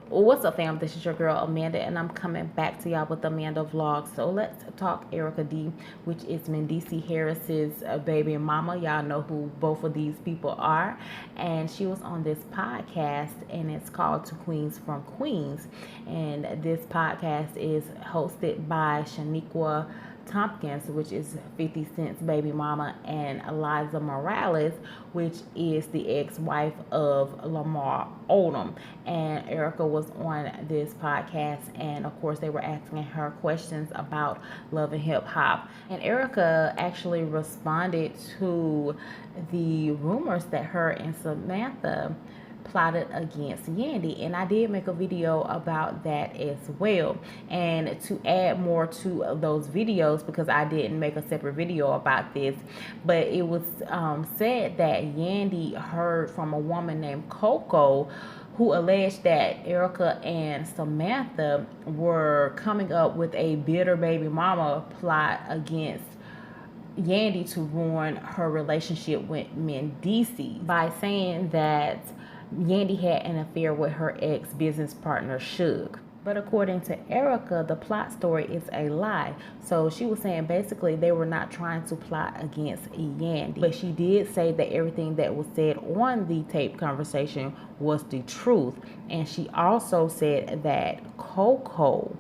What's up, fam? This is your girl Amanda, and I'm coming back to y'all with the Amanda vlog. So let's talk Erika D, which is Mendici Harris's baby mama. Y'all know who both of these people are, and she was on this podcast, and it's called To Queens from Queens, and this podcast is hosted by Shaniqua Tompkins, which is 50 Cent's baby mama, and Eliza Morales, which is the ex-wife of Lamar Odom. And Erika was on this podcast, and of course they were asking her questions about love and hip hop. And Erika actually responded to the rumors that her and Samantha plotted against Yandy, and I did make a video about that as well. And to add more to those videos, because I didn't make a separate video about this, but it was said that Yandy heard from a woman named Coco who alleged that Erika and Samantha were coming up with a bitter baby mama plot against Yandy to ruin her relationship with Mendici by saying that Yandy had an affair with her ex-business partner, Suge. But according to Erika, the plot story is a lie. So she was saying basically they were not trying to plot against Yandy. But she did say that everything that was said on the tape conversation was the truth. And she also said that Coco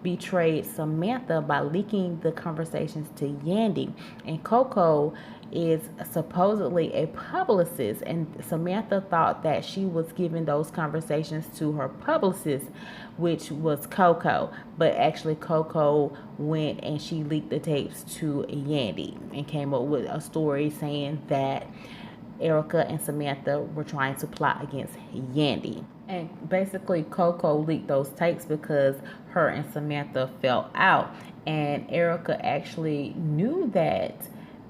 betrayed Samantha by leaking the conversations to Yandy. And Coco is supposedly a publicist, and Samantha thought that she was giving those conversations to her publicist, which was Coco, but actually Coco went and she leaked the tapes to Yandy and came up with a story saying that Erika and Samantha were trying to plot against Yandy. And basically Coco leaked those tapes because her and Samantha fell out, and Erika actually knew that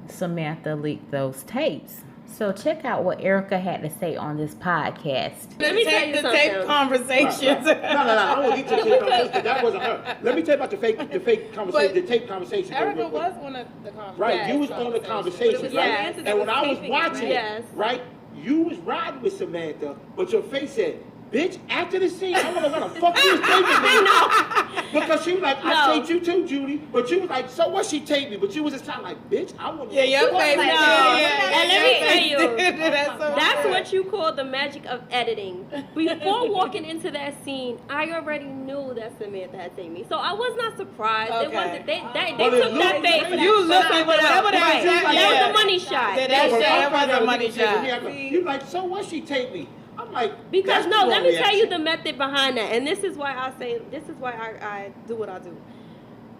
Samantha leaked those tapes. So check out what Erika had to say on this podcast. Let me tell you the something. tape conversations. No. I won't get to the tape conversation. That wasn't her. Let me tell you about the fake conversation, the tape conversation. Erika was on the conversation. Right, Yes. you was on the conversation, right? Yes. And when I was watching Yes. it, right, you was riding with Samantha, but your face said, bitch, after the scene, I want to run a fuck you was taping me. Because she was like, I taped you too, Judy. But you was like, so what, she taped me? But you was just kind of like, bitch, I want to. Yeah, your face. And let me tell you, That's that's what you call the magic of editing. Before walking into that scene, I already knew that Samantha had taped me. So I was not surprised. It Okay. wasn't, they But it took that looked bait. like you look like whatever Right. That was a money shot. That was a money shot. You like, so what, she taped me? I'm like, Because that's no, the let wrong me tell you reaction. the method behind that, and this is why I do what I do.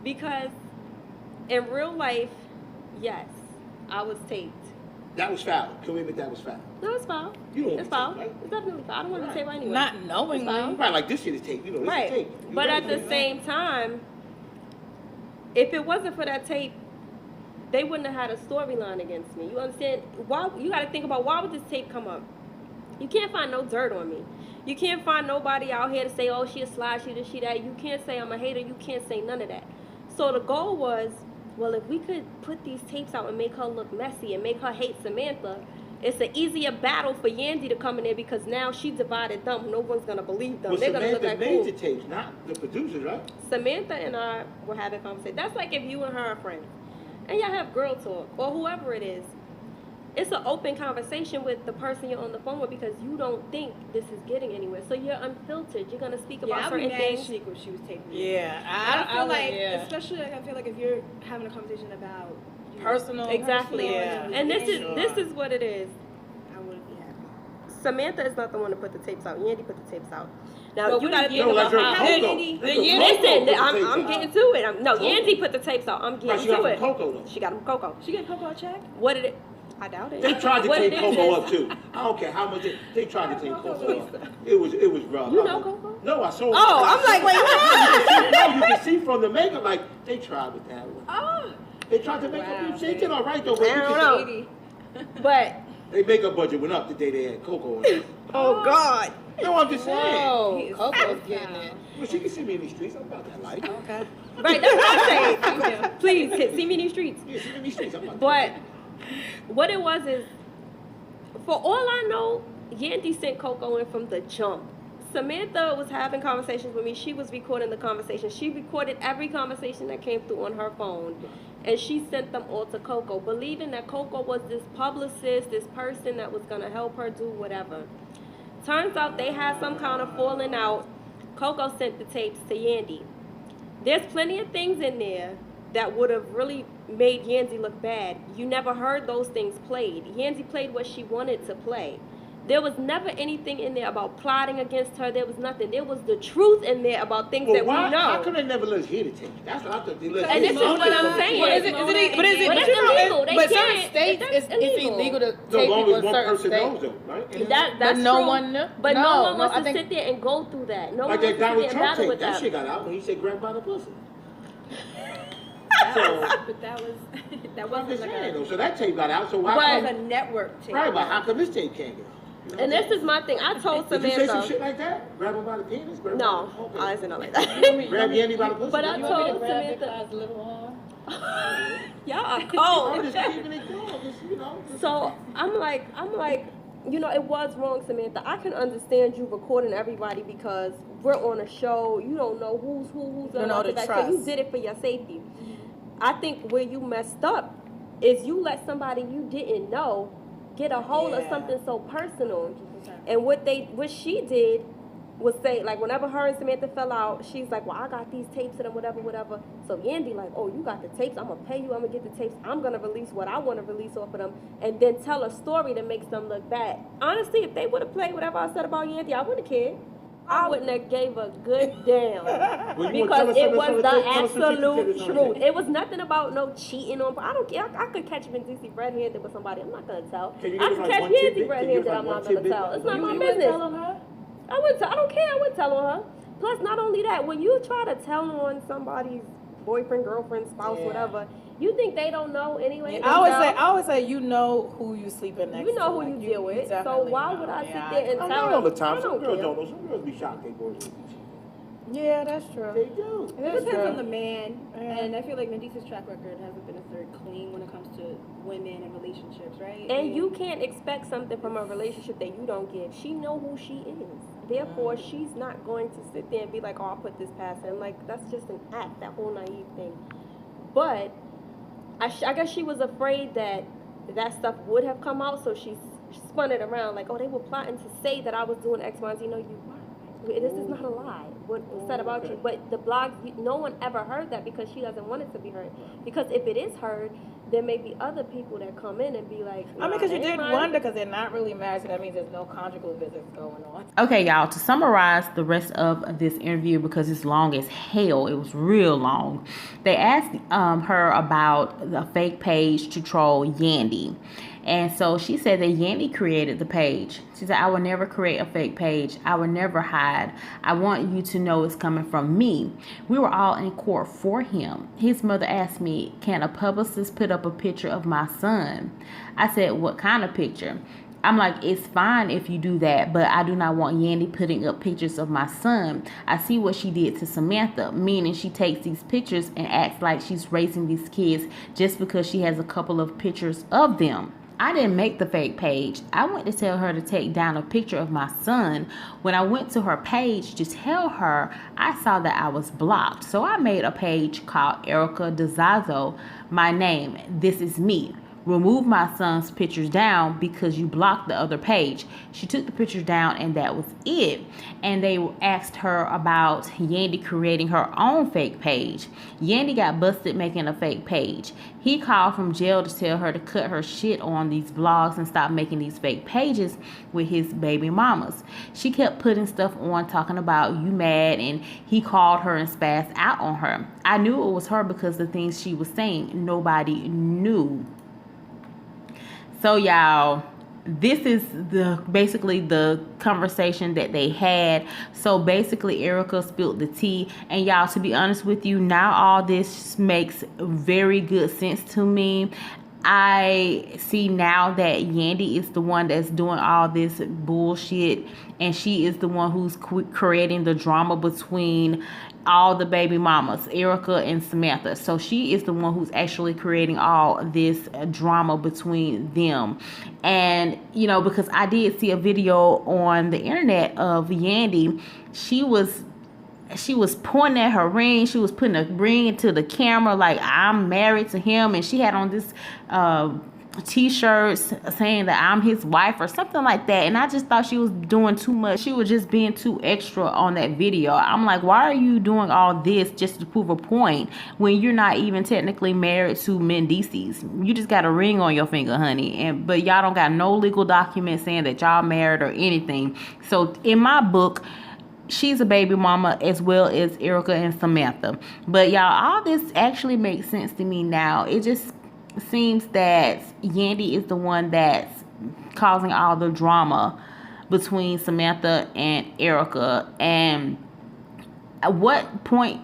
Because in real life, yes, I was taped. That was foul. Can we admit that was foul? No, it's foul. You don't It's want foul. to tape, right? It's definitely foul. I don't want to Right. tape anyway. Not It's knowingly. foul. Right, like this shit is taped. You know, this is Right. tape. You But right, at the man. same time, if it wasn't for that tape, they wouldn't have had a storyline against me. You understand? Why? You got to think about, why would this tape come up? You can't find no dirt on me. You can't find nobody out here to say, oh, she a slide, she this, she that. You can't say I'm a hater. You can't say none of that. So the goal was, well, if we could put these tapes out and make her look messy and make her hate Samantha, it's an easier battle for Yandy to come in there, because now she divided them. No one's going to believe them. Well, They're going to look Samantha like made cool. the tapes, not the producers, right? Samantha and I were having a conversation. That's like if you and her are friends and y'all have girl talk or whoever it is. It's an open conversation with the person you're on the phone with, because you don't think this is getting anywhere. So you're unfiltered. You're going to speak about certain things. When she was taping. Yeah, I feel like, yeah. especially like I feel like if you're having a conversation about Personal. Exactly. Yeah. And this Sure. is what it is. I wouldn't be happy. Samantha is not the one to put the tapes out. Yandy put the tapes out. Now, But you we got to didn't think No, about like her how... Coco. Yandy- Like her Yandy- Coco Listen, put the I'm tapes out. getting to it. No, Yandy put the tapes out. I'm Right, getting she got to from it. Coco, though. She got them Coco. She get Coco a check? What did it... I doubt it. They tried to What take it is Coco is- up too. I don't care how much they tried to take Coco up. It was rough. You know Coco? No, I saw. Oh, I'm like, wait, what? No, you can see from the makeup, like they tried with that one. Oh. They tried to make up. She did all right though. But I you don't can know. But... Their makeup budget went up the day they had Coco on it. Oh, God. No, I'm just saying. Whoa, Coco's getting it. Well, she can see me in the streets. I'm about that life. Okay. Right, that's what I'm saying. Please, see me in these streets. Yeah, see me in the streets. I'm about But what it was is, for all I know, Yandy sent Coco in from the jump. Samantha was having conversations with me. She was recording the conversation. She recorded every conversation that came through on her phone. And she sent them all to Coco, believing that Coco was this publicist, this person that was going to help her do whatever. Turns out they had some kind of falling out. Coco sent the tapes to Yandy. There's plenty of things in there that would have really made Yandy look bad. You never heard those things played. Yandy played what she wanted to play. There was never anything in there about plotting against her. There was nothing. There was the truth in there about things that we know. How come they never let us hear the tape? That's what I thought they let us And hear. this is what I'm saying. But it's illegal. But certain states, it's illegal to So take long people as in one certain person states. knows though, right? That's But no true. one knew. But no one wants I to think- sit there and go through that. No Like one that wants to sit Donald there and Trump battle tape, with that that. shit got out when he said grab by the pussy. But that was that I'm wasn't just like saying a, though, so that tape got out, so why But- it was come, a network tape. right, but how come this tape can't get out? You know And what I'm this saying? is my thing. I told Did you say some Samantha. shit like that? Grab him by the penis? Grab No, him by the, I okay. didn't know like that. Grab Yandy by the pussy? But I That's told what Samantha. Y'all are I'm cold. just keeping it going, just, you know. just- So I'm like, you know, it was wrong, Samantha. I can understand you recording everybody because we're on a show. You don't know who's You gonna know watch the it back. So trust. you did it for your safety. I think where you messed up is you let somebody you didn't know get a hold of Yeah. something so personal. And what she did was say, like, whenever her and Samantha fell out, she's like, well, I got these tapes of them, whatever. So Yandy like, oh, you got the tapes, I'm gonna pay you, I'm gonna get the tapes, I'm gonna release what I wanna release off of them, and then tell a story that makes them look bad. Honestly, if they would have played whatever I said about Yandy, I wouldn't have cared. I wouldn't have gave a good damn. Well, you wanna tell Because us it something was on the tape? Tell us some shit you absolute said on the truth. tape. It was nothing about no cheating on. I don't care. I could catch Mendici red-handed with somebody. I'm not gonna tell. Can you I give could us, like, catch one Yandy tidbit? Can you give red-handed. us, like, I'm one not gonna tidbit? tell. It's not You my wouldn't business. tell on her? I wouldn't. I don't care. I wouldn't tell on her. Plus, not only that, when you try to tell on somebody's boyfriend, girlfriend, spouse, Yeah. whatever, you think they don't know anyway. I always say, you know who you sleeping next to. You know who Like, you deal with. So definitely why know. would I Yeah, sit there and I'm tell not them? all the time. I Some don't girls care. don't know. Some girls be shocked they boys will be Yeah, that's true. They do. It That's depends true. on the man, Yeah. and I feel like Mendice's track record hasn't been very clean when it comes to women and relationships, right? And you can't expect something from a relationship that you don't give. She know who she is. Therefore, she's not going to sit there and be like, oh, I'll put this past him. Like, that's just an act, that whole naive thing. But I guess she was afraid that that stuff would have come out, so she spun it around like, oh, they were plotting to say that I was doing X, Y, and Z. No, you weren't. This is not a lie. What was said about you. But the blogs, no one ever heard that because she doesn't want it to be heard. Because if it is heard, there may be other people that come in and be like, I mean, because you that did ain't mine. wonder, because they're not really married, so that means there's no conjugal visits going on. Okay, y'all, to summarize the rest of this interview, because it's long as hell, it was real long. They asked her about the fake page to troll Yandy. And so she said that Yandy created the page. She said, I will never create a fake page. I will never hide. I want you to know it's coming from me. We were all in court for him. His mother asked me, can a publicist put up a picture of my son? I said, what kind of picture? I'm like, it's fine if you do that, but I do not want Yandy putting up pictures of my son. I see what she did to Samantha, meaning she takes these pictures and acts like she's raising these kids just because she has a couple of pictures of them. I didn't make the fake page. I went to tell her to take down a picture of my son. When I went to her page to tell her, I saw that I was blocked. So I made a page called Erika DeZazo, my name, this is me. Remove my son's pictures down because you blocked the other page. She took the pictures down and that was it. And they asked her about Yandy creating her own fake page. Yandy got busted making a fake page. He called from jail to tell her to cut her shit on these blogs and stop making these fake pages with his baby mamas. She kept putting stuff on talking about you mad, and he called her and spazzed out on her. I knew it was her because the things she was saying, nobody knew. So y'all, this is basically the conversation that they had. So basically Erika spilled the tea, and y'all, to be honest with you, now all this makes very good sense to me. I see now that Yandy is the one that's doing all this bullshit, and she is the one who's creating the drama between all the baby mamas, Erika and Samantha. So she is the one who's actually creating all this drama between them. And, you know, because I did see a video on the internet of Yandy, she was pointing at her ring. She was putting a ring into the camera like, I'm married to him. And she had on this t-shirts saying that I'm his wife or something like that. And I just thought she was doing too much. She was just being too extra on that video. I'm like, why are you doing all this just to prove a point when you're not even technically married to Mendices? You just got a ring on your finger, honey. But y'all don't got no legal documents saying that y'all married or anything. So in my book, she's a baby mama as well as Erika and Samantha. But y'all, all this actually makes sense to me now. It just seems that Yandy is the one that's causing all the drama between Samantha and Erika. And at what point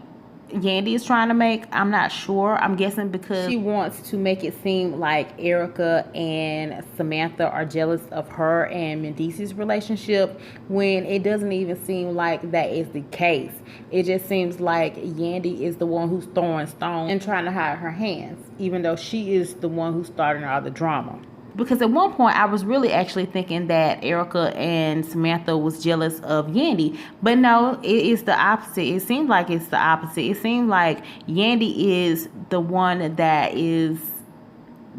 Yandy is trying to make, I'm not sure. I'm guessing because she wants to make it seem like Erika and Samantha are jealous of her and Mendice's relationship, when it doesn't even seem like that is the case. It just seems like Yandy is the one who's throwing stones and trying to hide her hands, even though she is the one who's starting all the drama. Because at one point, I was really actually thinking that Erika and Samantha was jealous of Yandy. But no, it is the opposite. It seems like it's the opposite. It seems like Yandy is the one that is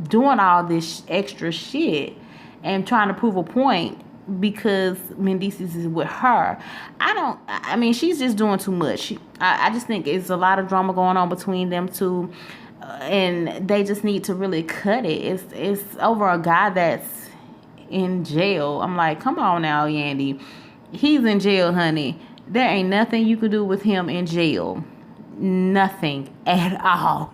doing all this extra shit and trying to prove a point because Mendices is with her. I mean, she's just doing too much. I just think it's a lot of drama going on between them two. And they just need to really cut it. It's over a guy that's in jail. I'm like, come on now, Yandy. He's in jail, honey. There ain't nothing you can do with him in jail. Nothing at all.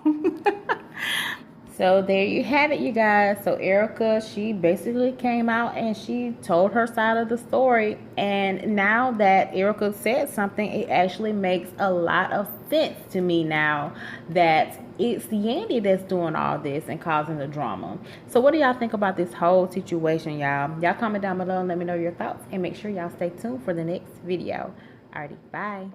So there you have it, you guys. So Erika, she basically came out and she told her side of the story. And now that Erika said something, it actually makes a lot of sense to me now that it's Yandy that's doing all this and causing the drama. So what do y'all think about this whole situation, y'all? Y'all comment down below and let me know your thoughts. And make sure y'all stay tuned for the next video. Alrighty, bye.